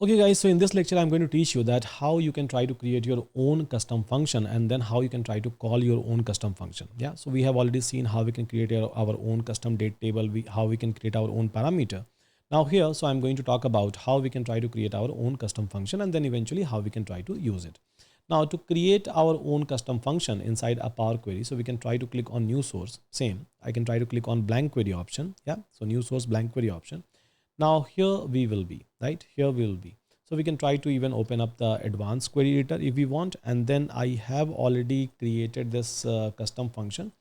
Okay guys, so in this lecture, I'm going to teach you that how you can try to create your own custom function and then how you can try to call your own custom function. Yeah, so we have already seen how we can create our own custom date table, how we can create our own parameter. Now here, so I'm going to talk about how we can try to create our own custom function and then eventually how we can try to use it. Now to create our own custom function inside a Power Query, so we can try to click on new source, same. I can try to click on blank query option. Yeah, so new source blank query option. Now here we will be, right? Here we will be. So we can try to even open up the advanced query editor if we want. And then I have already created this custom function.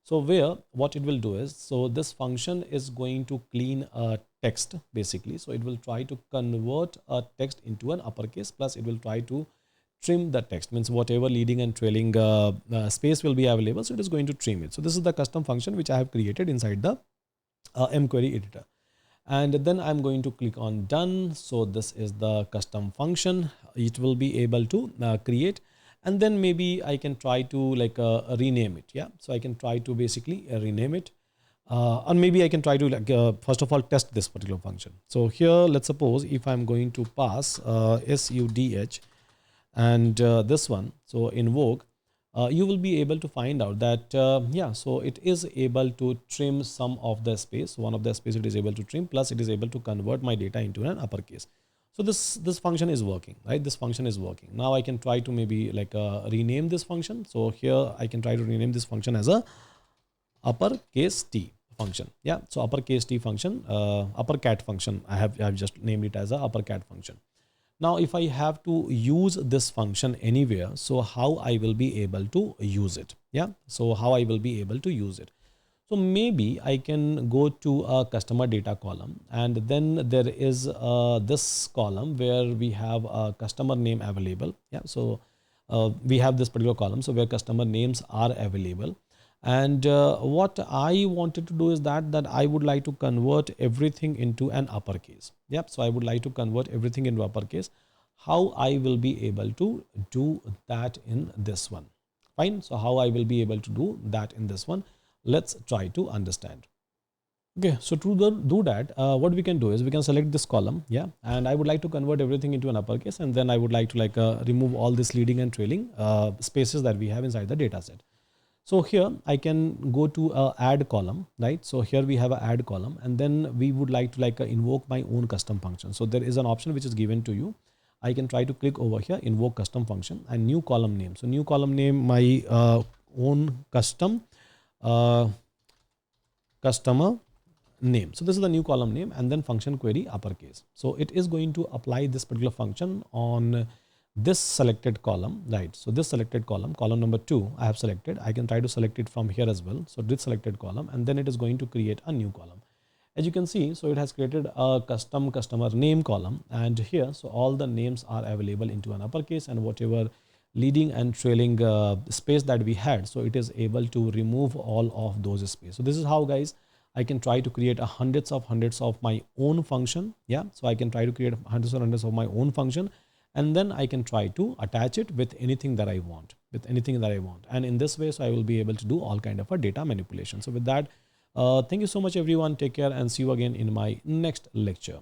So where what it will do is, so this function is going to clean a text basically. So it will try to convert a text into an uppercase, plus it will try to trim the text, means whatever leading and trailing space will be available. So it is going to trim it. So this is the custom function which I have created inside the mQuery editor. And then I'm going to click on done. So this is the custom function. It will be able to create, and then maybe I can try to like rename it. Yeah, so I can try to basically rename it, or maybe I can try to like first of all test this particular function. So here, let's suppose if I'm going to pass sudh and this one, so invoke, you will be able to find out that yeah, so it is able to trim some of the space. One of the space it is able to trim, plus it is able to convert my data into an uppercase. So this function is working, right? This function is working. Now I can try to maybe like rename this function. So here I can try to rename this function as a uppercase T function. Yeah, so uppercase T function, uppercat function. I have just named it as a uppercat function. Now, if I have to use this function anywhere, so how I will be able to use it? Yeah, so how I will be able to use it? So maybe I can go to a customer data column, and then there is this column where we have a customer name available. Yeah, so we have this particular column, so where customer names are available. And what I wanted to do is that I would like to convert everything into an uppercase. Yep. So I would like to convert everything into uppercase. How I will be able to do that in this one? Fine. So how I will be able to do that in this one? Let's try to understand. Okay, so to do that, what we can do is we can select this column, yeah, and I would like to convert everything into an uppercase, and then I would like to like remove all this leading and trailing spaces that we have inside the data set. So here I can go to add column, right? So here we have a add column, and then we would like to like invoke my own custom function. So there is an option which is given to you. I can try to click over here, invoke custom function, and new column name. So new column name, my own custom customer name. So this is the new column name, and then function query uppercase. So it is going to apply this particular function on this selected column, right? So this selected column number 2, I have selected. I can try to select it from here as well. So this selected column, and then it is going to create a new column. As you can see, so it has created a custom customer name column, and here, so all the names are available into an uppercase, and whatever leading and trailing space that we had, so it is able to remove all of those space. So this is how, guys, I can try to create hundreds of my own function. Yeah, so I can try to create hundreds of my own function, and then I can try to attach it with anything that I want, and in this way, so I will be able to do all kind of a data manipulation. So with that, thank you so much everyone, take care, and see you again in my next lecture.